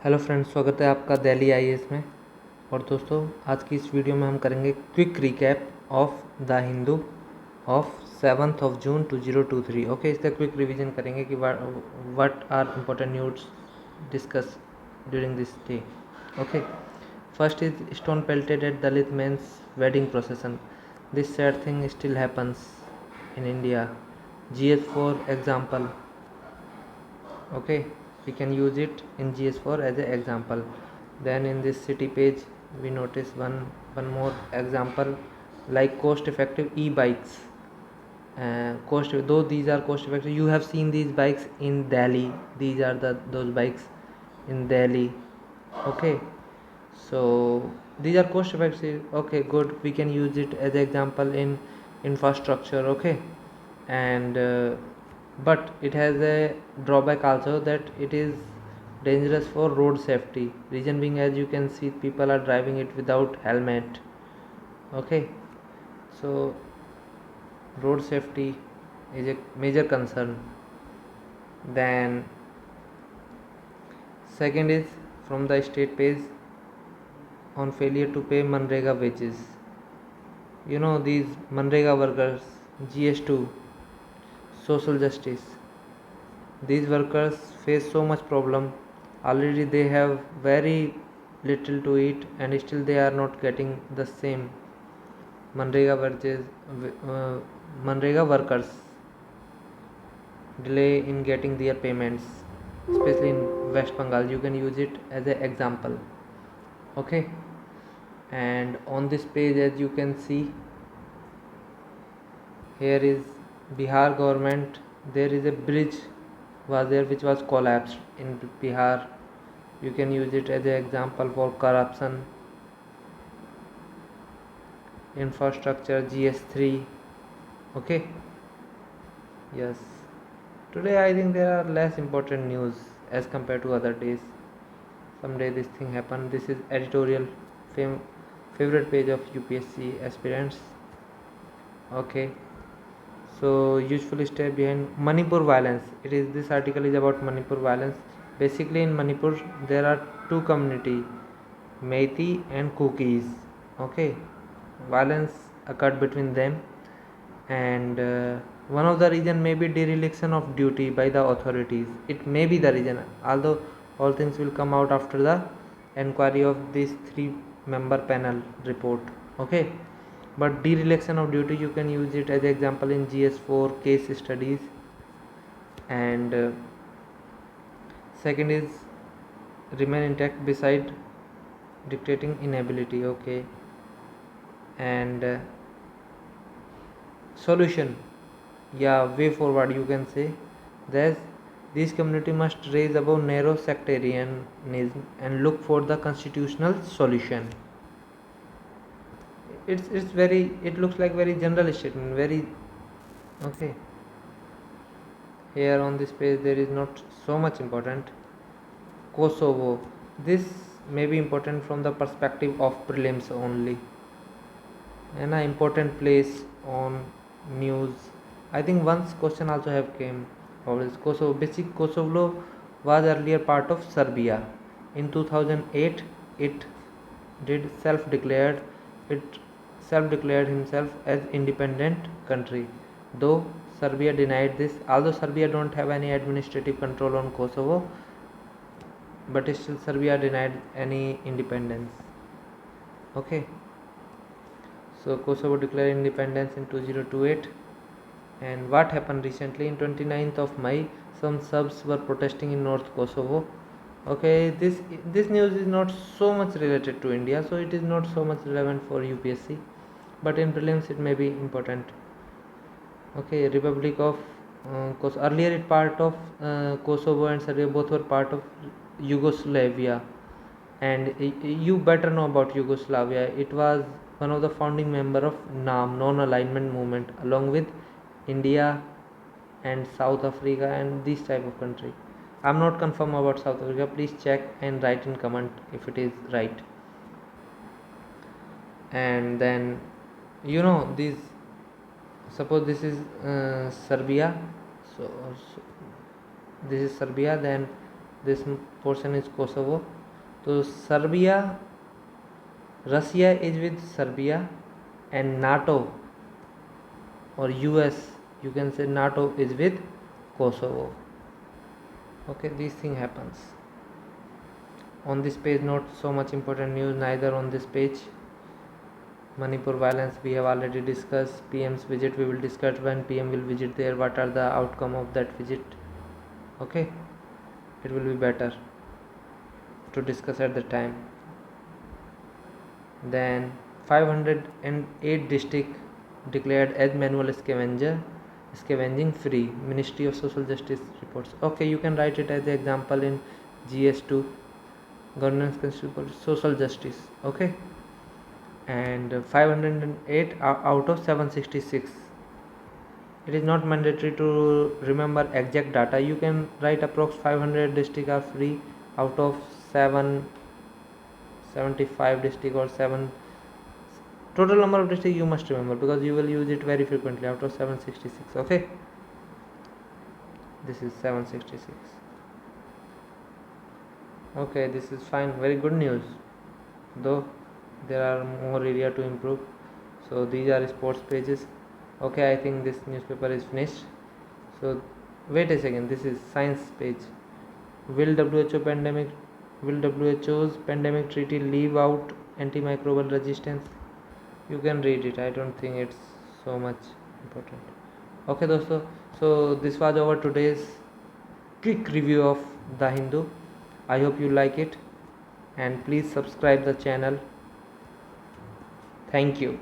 Hello friends, स्वागत है आपका दिल्ली आईएएस में। और दोस्तों, आज की इस वीडियो में हम करेंगे quick recap of the Hindu of 7th of June 2023। Okay, इसका क्विक रिवीजन करेंगे कि what are important news discuss during this day. Okay, first is stone pelted at Dalit men's wedding procession. This sad thing still happens in India. GS4 example. Okay, we can use it in GS4 as an example. Then in this city page we notice one more example, like cost effective e-bikes. Cost, though these are cost effective, you have seen these bikes in Delhi. These are those bikes in Delhi. Okay, so these are cost effective. Okay, good, we can use it as an example in infrastructure. Okay, and but it has a drawback also, that it is dangerous for road safety. Reason being, as you can see, people are driving it without helmet. Okay, so road safety is a major concern. Then second is from the state page on failure to pay Manrega wages. You know, these Manrega workers, GS2, social justice, these workers face so much problem. Already they have very little to eat, and still they are not getting the same. Manrega workers delay in getting their payments, especially in West Bengal. You can use it as an example. Okay, and on this page, as you can see, here is Bihar government. There is a bridge was there which was collapsed in Bihar. You can use it as an example for corruption. Infrastructure, GS3. Okay, yes, today I think there are less important news as compared to other days. Someday this thing happened. This is editorial favorite page of UPSC aspirants. Okay, so useful step behind Manipur violence. This article is about Manipur violence. Basically in Manipur there are two community, Meiti and Kukis. Okay, violence occurred between them, and one of the reason may be dereliction of duty by the authorities. It may be the reason, although all things will come out after the inquiry of this 3-member panel report. Okay, but dereliction of duty, you can use it as example in GS4 case studies. And second is remain intact beside dictating inability. Okay, and solution, way forward, you can say, that this community must raise above narrow sectarianism and look for the constitutional solution. It's very, it looks like very general statement, very. Okay, here on this page there is not so much important. Kosovo, this may be important from the perspective of prelims only, and an important place on news. I think once question also have came. Always Kosovo. Basic Kosovo was earlier part of Serbia. In 2008, it did self-declared himself as independent country. Though Serbia denied this, although Serbia don't have any administrative control on Kosovo, but still Serbia denied any independence. Okay, so Kosovo declared independence in 2028. And what happened recently in 29th of May, some Serbs were protesting in North Kosovo. Okay, this news is not so much related to India, so it is not so much relevant for UPSC, but in prelims it may be important. Okay, Republic of earlier it part of Kosovo and Serbia both were part of Yugoslavia, and you better know about Yugoslavia. It was one of the founding member of NAM, non-alignment movement, along with India and South Africa and this type of country. I'm not confirm about South Africa. Please check and write in comment if it is right. And then, this, suppose this is Serbia. So this is Serbia. Then this portion is Kosovo. So Serbia, Russia is with Serbia, and NATO or US, you can say NATO is with Kosovo. Okay, this thing happens. On this page, not so much important news neither on this page. Manipur violence we have already discussed. PM's visit we will discuss when PM will visit there, what are the outcome of that visit. Okay, it will be better to discuss at the time. Then 508 district declared as manual scavenging free. Ministry of Social Justice reports. Okay, you can write it as the example in GS2, governance principle social justice. Okay, and 508 out of 766. It is not mandatory to remember exact data. You can write approx 500 district are free out of 775 district or 7. Total number of district you must remember because you will use it very frequently out of 766. Okay, this is 766. Okay, this is fine, very good news, though there are more area to improve. So these are sports pages. Okay, I think this newspaper is finished. So wait a second, this is science page. Will WHO's pandemic treaty leave out antimicrobial resistance? You can read it. I don't think it's so much important. Okay dosto, so this was our today's quick review of The Hindu. I hope you like it and please subscribe the channel. Thank you.